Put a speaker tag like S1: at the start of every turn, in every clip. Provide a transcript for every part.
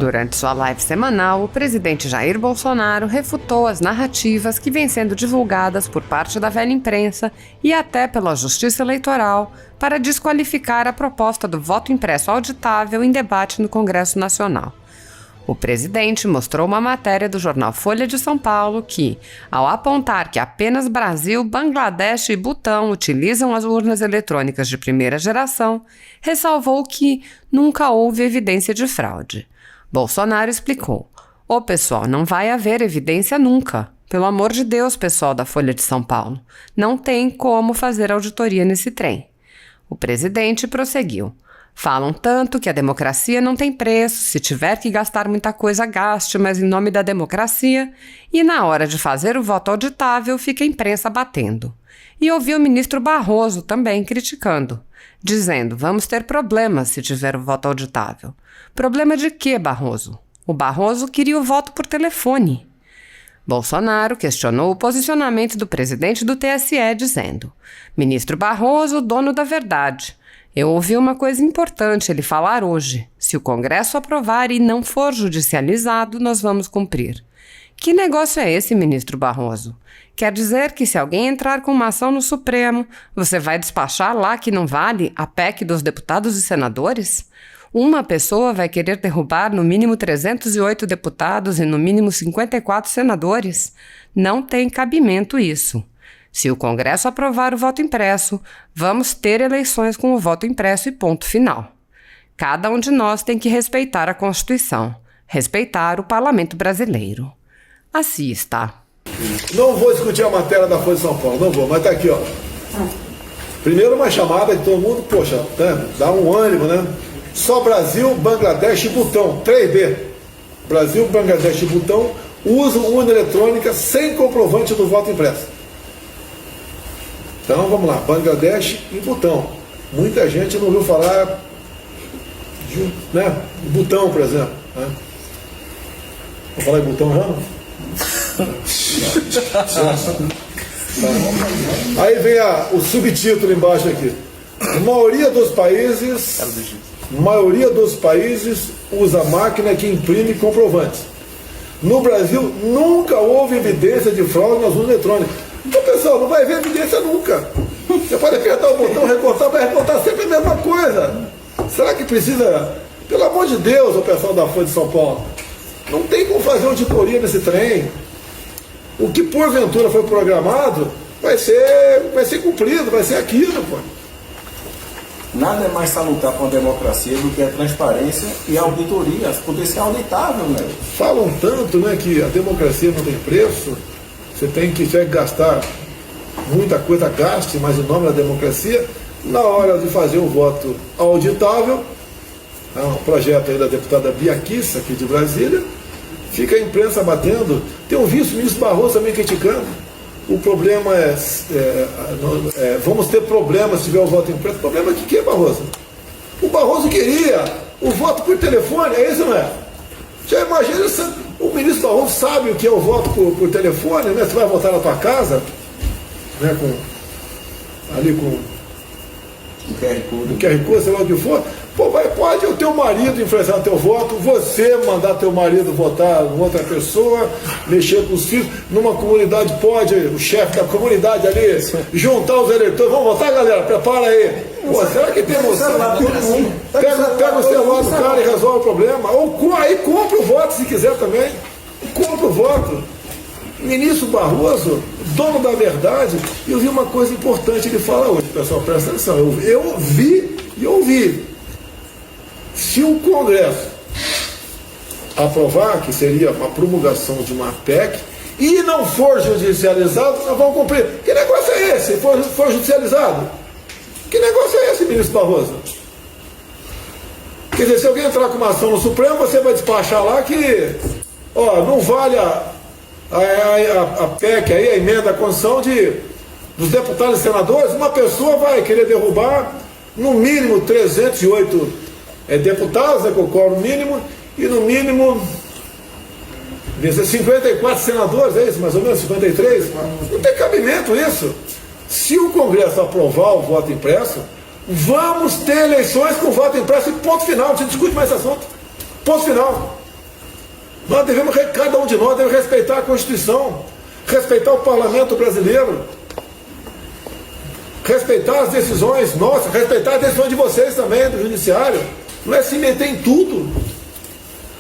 S1: Durante sua live semanal, o presidente Jair Bolsonaro refutou as narrativas que vêm sendo divulgadas por parte da velha imprensa e até pela Justiça Eleitoral para desqualificar a proposta do voto impresso auditável em debate no Congresso Nacional. O presidente mostrou uma matéria do jornal Folha de São Paulo que, ao apontar que apenas Brasil, Bangladesh e Butão utilizam as urnas eletrônicas de primeira geração, ressalvou que nunca houve evidência de fraude. Bolsonaro explicou: "Ô pessoal, não vai haver evidência nunca. Pelo amor de Deus, pessoal da Folha de São Paulo, não tem como fazer auditoria nesse trem." O presidente prosseguiu: "Falam tanto que a democracia não tem preço, se tiver que gastar muita coisa, gaste, mas em nome da democracia, e na hora de fazer o voto auditável fica a imprensa batendo." E ouvi o ministro Barroso também criticando, dizendo: "Vamos ter problemas se tiver o voto auditável." Problema de quê, Barroso? O Barroso queria o voto por telefone. Bolsonaro questionou o posicionamento do presidente do TSE, dizendo: "Ministro Barroso, dono da verdade. Eu ouvi uma coisa importante ele falar hoje. Se o Congresso aprovar e não for judicializado, nós vamos cumprir." Que negócio é esse, ministro Barroso? Quer dizer que se alguém entrar com uma ação no Supremo, você vai despachar lá que não vale a PEC dos deputados e senadores? Uma pessoa vai querer derrubar no mínimo 308 deputados e no mínimo 54 senadores? Não tem cabimento isso. Se o Congresso aprovar o voto impresso, vamos ter eleições com o voto impresso e ponto final. Cada um de nós tem que respeitar a Constituição, respeitar o Parlamento brasileiro. Assim está.
S2: Não vou discutir a matéria da Folha de São Paulo, não vou, mas tá aqui, ó. Primeiro uma chamada de todo mundo, poxa, né, dá um ânimo, né? Só Brasil, Bangladesh e Butão, 3B. Brasil, Bangladesh e Butão usam urna eletrônica sem comprovante do voto impresso. Então vamos lá, Bangladesh e Butão. Muita gente não ouviu falar de, né, Butão, por exemplo. Né? Vou falar em Butão errado? Aí vem o subtítulo embaixo aqui. A maioria dos países usa máquina que imprime comprovantes. No Brasil nunca houve evidência de fraude nas urnas eletrônicas. Então, pessoal, não vai haver evidência nunca. Você pode apertar o botão, recortar, vai recortar sempre a mesma coisa. Será que precisa? Pelo amor de Deus, o pessoal da Folha de São Paulo, não tem como fazer auditoria nesse trem. O que porventura foi programado vai ser cumprido, vai ser aquilo, pô.
S3: Nada é mais salutar para uma democracia do que a transparência e a auditoria, poder ser auditável, né?
S2: Falam tanto, né, que a democracia não tem preço, você tem que gastar muita coisa, gaste, mas em nome da democracia, na hora de fazer o voto auditável, um projeto aí da deputada Bia Kiss, aqui de Brasília, fica a imprensa batendo. Tem um vice-ministro Barroso também criticando. O problema vamos ter problemas se tiver o voto impresso. O problema de quê, Barroso? O Barroso queria o voto por telefone, é isso, não é? Já imagina, o ministro Barroso sabe o que é o voto por telefone, né? Você vai votar na tua casa, né? Com o QR Code, sei lá o que for. Pô, pode o teu marido influenciar o teu voto, você mandar teu marido votar em outra pessoa, mexer com os filhos. Numa comunidade pode o chefe da comunidade ali juntar os eleitores. Vamos votar, galera? Prepara aí. Pô, será que temos... Pega o celular do cara e resolve o problema. Ou aí compra o voto se quiser também. Compra o voto. Ministro Barroso, dono da verdade, eu vi uma coisa importante ele fala hoje, pessoal, presta atenção. Eu ouvi. Se o Congresso aprovar, que seria uma promulgação de uma PEC, e não for judicializado, nós vamos cumprir. Que negócio é esse? Se for judicializado? Que negócio é esse, ministro Barroso? Quer dizer, se alguém entrar com uma ação no Supremo, você vai despachar lá que não vale a PEC aí, a emenda à Constituição dos deputados e senadores. Uma pessoa vai querer derrubar no mínimo 308 deputados, né, que ocorre no mínimo, e no mínimo 54 senadores, é isso, mais ou menos, 53? Não tem cabimento isso. Se o Congresso aprovar o voto impresso, vamos ter eleições com voto impresso e ponto final, não se discute mais esse assunto. Ponto final. Nós devemos, cada um de nós deve respeitar a Constituição, respeitar o parlamento brasileiro, respeitar as decisões nossas, respeitar as decisões de vocês também, do judiciário. Não é se meter em tudo.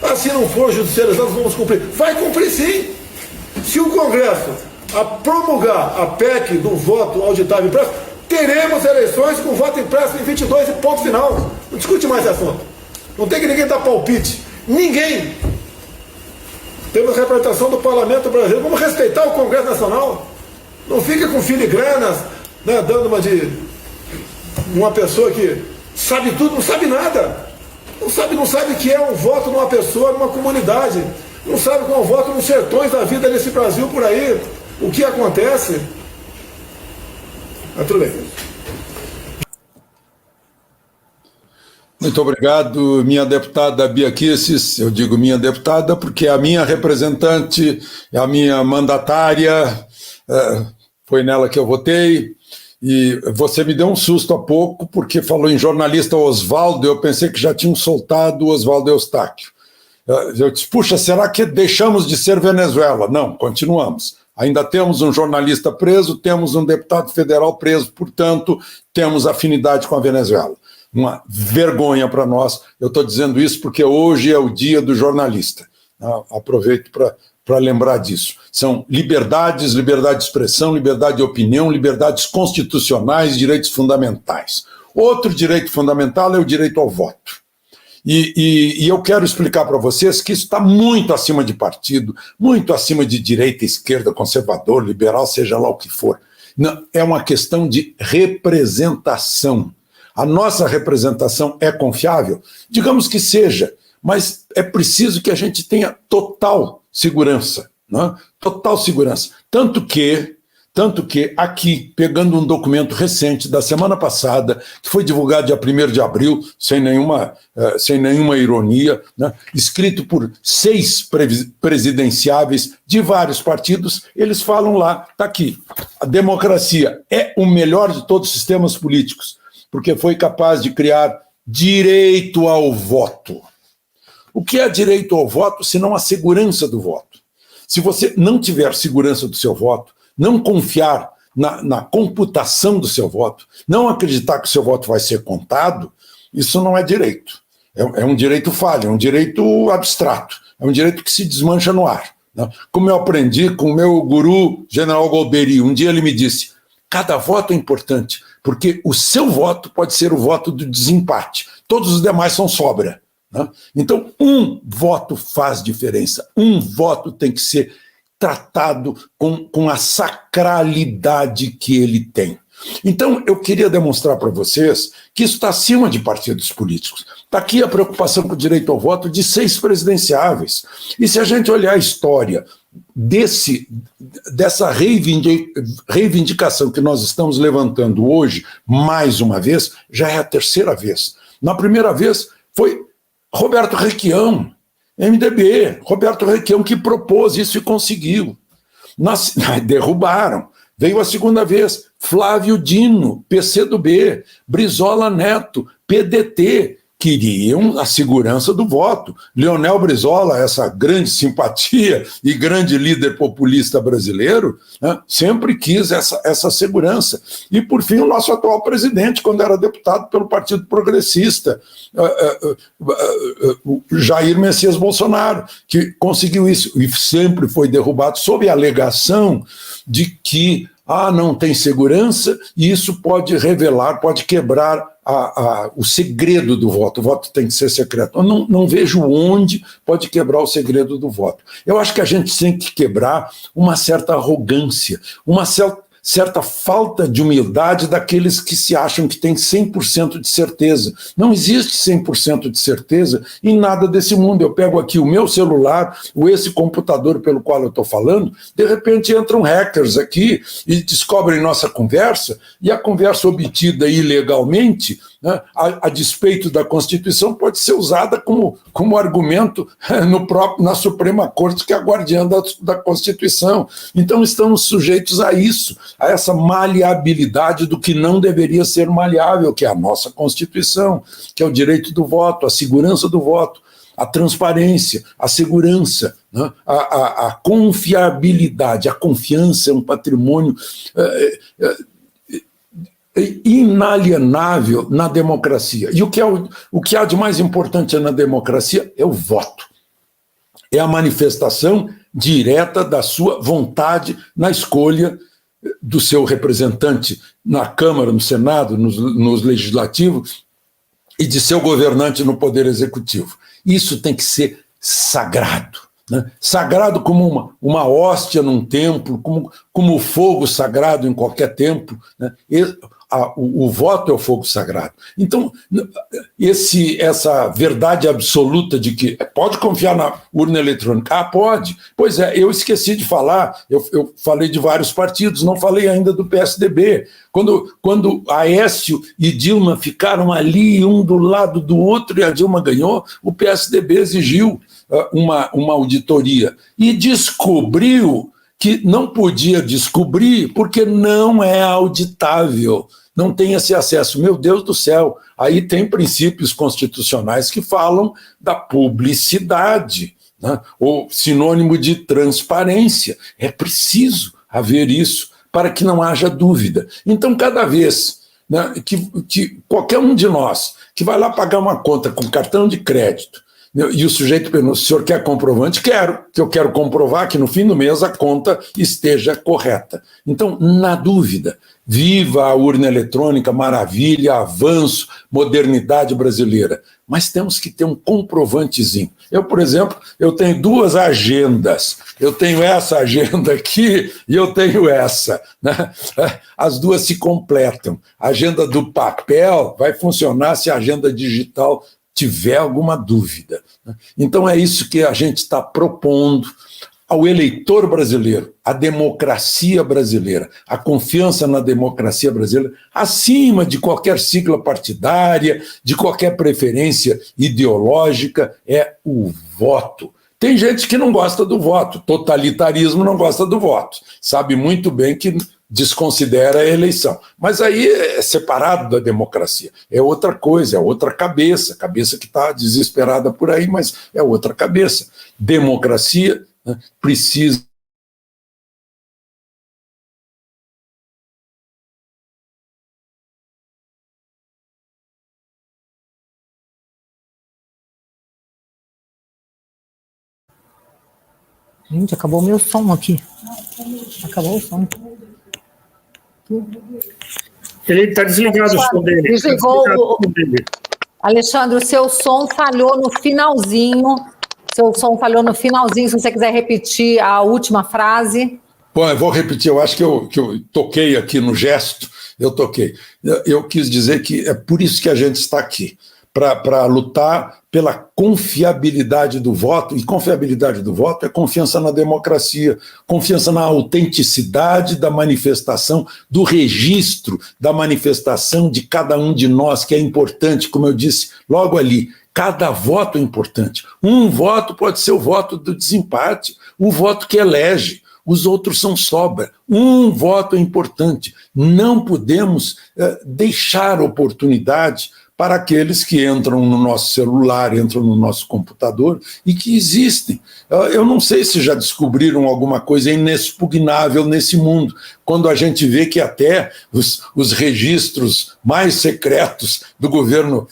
S2: Ah, se não for judicializado, nós vamos cumprir. Vai cumprir sim. Se o Congresso promulgar a PEC do voto auditável impresso, teremos eleições com voto impresso em 22 e ponto final. Não discute mais esse assunto. Não tem que ninguém dar palpite. Ninguém. Temos representação do parlamento brasileiro. Vamos respeitar o Congresso Nacional. Não fica com filigranas, né, dando uma pessoa que sabe tudo, não sabe nada. Não sabe o que é um voto numa pessoa, numa comunidade. Não sabe o que é um voto nos sertões da vida desse Brasil por aí. O que acontece. Mas tudo bem.
S4: Muito obrigado, minha deputada Bia Kicis. Eu digo minha deputada porque é a minha representante, é a minha mandatária, foi nela que eu votei. E você me deu um susto há pouco, porque falou em jornalista Oswaldo, eu pensei que já tinham soltado o Oswaldo Eustáquio. Eu disse, puxa, será que deixamos de ser Venezuela? Não, continuamos. Ainda temos um jornalista preso, temos um deputado federal preso, portanto, temos afinidade com a Venezuela. Uma vergonha para nós. Eu estou dizendo isso porque hoje é o dia do jornalista. Aproveito para lembrar disso. São liberdades, liberdade de expressão, liberdade de opinião, liberdades constitucionais, direitos fundamentais. Outro direito fundamental é o direito ao voto. E eu quero explicar para vocês que isso está muito acima de partido, muito acima de direita, esquerda, conservador, liberal, seja lá o que for. Não, é uma questão de representação. A nossa representação é confiável? Digamos que seja, mas é preciso que a gente tenha total segurança, né? Total segurança. Tanto que aqui, pegando um documento recente da semana passada, que foi divulgado dia 1º de abril, sem nenhuma ironia, né? Escrito por 6 presidenciáveis de vários partidos, eles falam lá, está aqui, a democracia é o melhor de todos os sistemas políticos, porque foi capaz de criar direito ao voto. O que é direito ao voto, senão a segurança do voto? Se você não tiver segurança do seu voto, não confiar na computação do seu voto, não acreditar que o seu voto vai ser contado, isso não é direito. É um direito falho, é um direito abstrato, é um direito que se desmancha no ar, né? Como eu aprendi com o meu guru, General Golbery, um dia ele me disse, cada voto é importante, porque o seu voto pode ser o voto do desempate, todos os demais são sobra. Então, um voto faz diferença, um voto tem que ser tratado com a sacralidade que ele tem. Então, eu queria demonstrar para vocês que isso está acima de partidos políticos. Está aqui a preocupação com o direito ao voto de 6 presidenciáveis. E se a gente olhar a história dessa reivindicação que nós estamos levantando hoje, mais uma vez, já é a 3ª vez. Na primeira vez foi Roberto Requião, MDB, Roberto Requião que propôs isso e conseguiu. Derrubaram. Veio a 2ª vez, Flávio Dino, PCdoB, Brizola Neto, PDT, queriam a segurança do voto. Leonel Brizola, essa grande simpatia e grande líder populista brasileiro, né, sempre quis essa segurança. E, por fim, o nosso atual presidente, quando era deputado pelo Partido Progressista, Jair Messias Bolsonaro, que conseguiu isso e sempre foi derrubado sob a alegação de que não tem segurança e isso pode revelar, pode quebrar o segredo do voto. O voto tem que ser secreto. Eu não vejo onde pode quebrar o segredo do voto. Eu acho que a gente tem que quebrar uma certa arrogância, uma certa falta de humildade daqueles que se acham que têm 100% de certeza. Não existe 100% de certeza em nada desse mundo. Eu pego aqui o meu celular, esse computador pelo qual eu estou falando, de repente entram hackers aqui e descobrem nossa conversa, e a conversa obtida ilegalmente, né, a despeito da Constituição, pode ser usada como argumento na Suprema Corte, que é a guardiã da Constituição. Então estamos sujeitos a isso, a essa maleabilidade do que não deveria ser maleável, que é a nossa Constituição, que é o direito do voto, a segurança do voto. a transparência, a segurança, né? A confiabilidade. A confiança é um patrimônio inalienável na democracia. E o que há de mais importante na democracia é o voto. É a manifestação direta da sua vontade na escolha do seu representante na Câmara, no Senado, nos legislativos, e de seu governante no Poder Executivo. Isso tem que ser sagrado, né? Sagrado como uma hóstia num templo, como o fogo sagrado em qualquer templo, né? O voto é o fogo sagrado. Então, essa verdade absoluta de que pode confiar na urna eletrônica. Pode. Pois é, eu esqueci de falar, eu falei de vários partidos, não falei ainda do PSDB. Quando Aécio e Dilma ficaram ali, um do lado do outro, e a Dilma ganhou, o PSDB exigiu uma auditoria e descobriu que não podia descobrir porque não é auditável, não tem esse acesso. Meu Deus do céu, aí tem princípios constitucionais que falam da publicidade, né? Ou sinônimo de transparência. É preciso haver isso para que não haja dúvida. Então, cada vez, né, que qualquer um de nós que vai lá pagar uma conta com cartão de crédito, e o sujeito pergunta: o senhor quer comprovante? Quero, que eu quero comprovar que no fim do mês a conta esteja correta. Então, na dúvida, viva a urna eletrônica, maravilha, avanço, modernidade brasileira. Mas temos que ter um comprovantezinho. Eu, por exemplo, eu tenho 2 agendas. Eu tenho essa agenda aqui e eu tenho essa, né? As duas se completam. A agenda do papel vai funcionar se a agenda digital tiver alguma dúvida. Então é isso que a gente está propondo ao eleitor brasileiro, à democracia brasileira, a confiança na democracia brasileira, acima de qualquer sigla partidária, de qualquer preferência ideológica, é o voto. Tem gente que não gosta do voto, totalitarismo não gosta do voto, sabe muito bem que desconsidera a eleição. Mas aí é separado da democracia. É outra coisa, é outra cabeça que está desesperada por aí, mas é outra cabeça. Democracia, né, precisa.
S5: Gente, acabou o meu som aqui. Acabou o som.
S6: Ele está desligado o som dele.
S5: Desligou. Alexandre, o seu som falhou no finalzinho. Seu som falhou no finalzinho. Se você quiser repetir a última frase.
S4: Bom, eu vou repetir. Eu acho que eu toquei aqui no gesto. Eu toquei. Eu quis dizer que é por isso que a gente está aqui, para lutar pela confiabilidade do voto, e confiabilidade do voto é confiança na democracia, confiança na autenticidade da manifestação, do registro da manifestação de cada um de nós, que é importante, como eu disse logo ali, cada voto é importante. Um voto pode ser o voto do desempate, o voto que elege, os outros são sobra. Um voto é importante. Não podemos deixar oportunidade para aqueles que entram no nosso celular, entram no nosso computador e que existem. Eu não sei se já descobriram alguma coisa inexpugnável nesse mundo, quando a gente vê que até os registros mais secretos do governo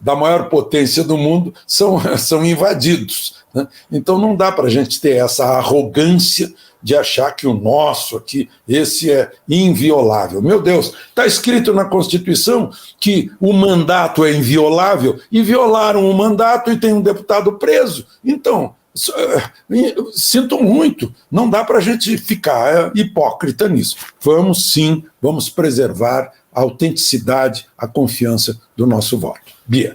S4: da maior potência do mundo são invadidos, né? Então não dá para a gente ter essa arrogância de achar que o nosso aqui, esse é inviolável. Meu Deus, está escrito na Constituição que o mandato é inviolável e violaram o mandato e tem um deputado preso. Então, sinto muito, não dá para a gente ficar hipócrita nisso. Vamos preservar a autenticidade, a confiança do nosso voto. Bia.